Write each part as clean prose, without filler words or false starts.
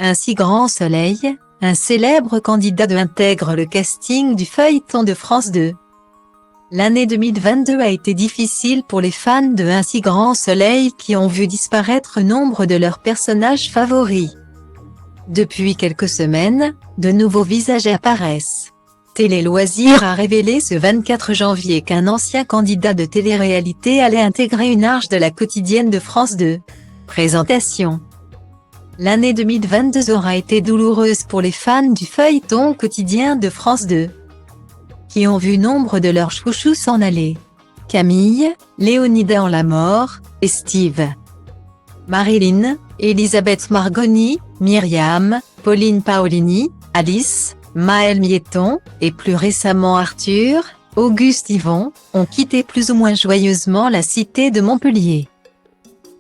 Un si grand soleil, un célèbre candidat intègre le casting du feuilleton de France 2. L'année 2022 a été difficile pour les fans de Un si grand soleil qui ont vu disparaître nombre de leurs personnages favoris. Depuis quelques semaines, de nouveaux visages apparaissent. Télé Loisirs a révélé ce 24 janvier qu'un ancien candidat de télé-réalité allait intégrer une arche de la quotidienne de France 2. Présentation. L'année 2022 aura été douloureuse pour les fans du feuilleton quotidien de France 2, qui ont vu nombre de leurs chouchous s'en aller. Camille, Léonida en la mort, et Steve. Marilyn, Elisabeth Margoni, Myriam, Pauline Paolini, Alice, Maëlle Miéton, et plus récemment Arthur, Auguste Yvon, ont quitté plus ou moins joyeusement la cité de Montpellier.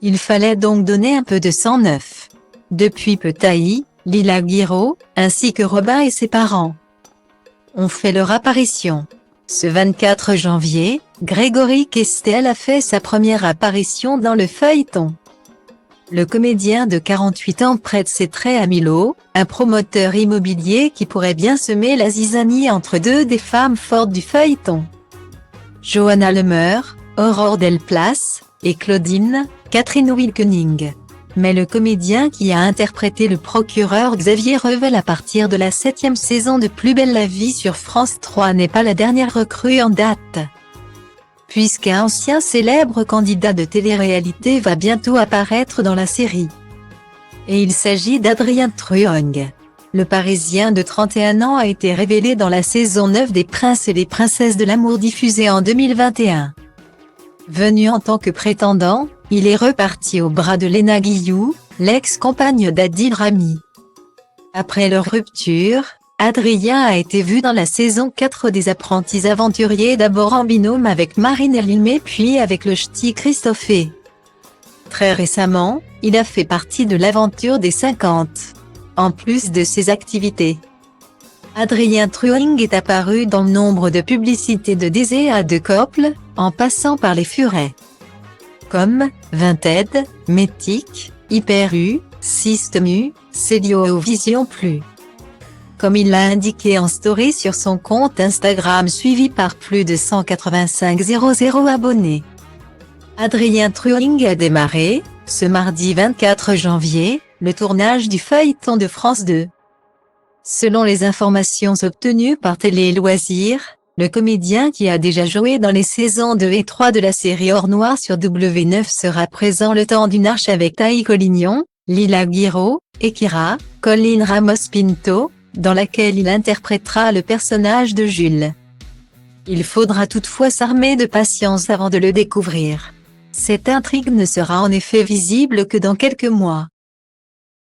Il fallait donc donner un peu de sang neuf. Depuis peu Taï, Lila Guiraud, ainsi que Robin et ses parents ont fait leur apparition. Ce 24 janvier, Grégory Questel a fait sa première apparition dans le feuilleton. Le comédien de 48 ans prête ses traits à Milo, un promoteur immobilier qui pourrait bien semer la zizanie entre deux des femmes fortes du feuilleton. Johanna Lemeur, Aurore Delplace, et Claudine, Catherine Wilkening. Mais le comédien qui a interprété le procureur Xavier Revel à partir de la 7e saison de Plus belle la vie sur France 3 n'est pas la dernière recrue en date, puisqu'un ancien célèbre candidat de télé-réalité va bientôt apparaître dans la série. Et il s'agit d'Adrien Truong. Le Parisien de 31 ans a été révélé dans la saison 9 des Princes et les Princesses de l'amour diffusée en 2021. Venu en tant que prétendant, il est reparti au bras de Léna Guillou, l'ex-compagne d'Adil Rami. Après leur rupture, Adrien a été vu dans la saison 4 des Apprentis aventuriers, d'abord en binôme avec Marine Elmé puis avec le ch'ti Christophée. Très récemment, il a fait partie de l'aventure des 50. En plus de ses activités, Adrien Truong est apparu dans nombre de publicités de DSA de couple, en passant par les furets comme Vinted, Metic, Hyper-U, Système-U, Célio Vision Plus. Comme il l'a indiqué en story sur son compte Instagram suivi par plus de 185 000 abonnés. Adrien Truong a démarré, ce mardi 24 janvier, le tournage du feuilleton de France 2. Selon les informations obtenues par Télé Loisirs, le comédien qui a déjà joué dans les saisons 2 et 3 de la série Or Noir sur W9 sera présent le temps d'une arche avec Taï Collignon, Lila Guiraud, et Kira, Colline Ramos-Pinto, dans laquelle il interprétera le personnage de Jules. Il faudra toutefois s'armer de patience avant de le découvrir. Cette intrigue ne sera en effet visible que dans quelques mois.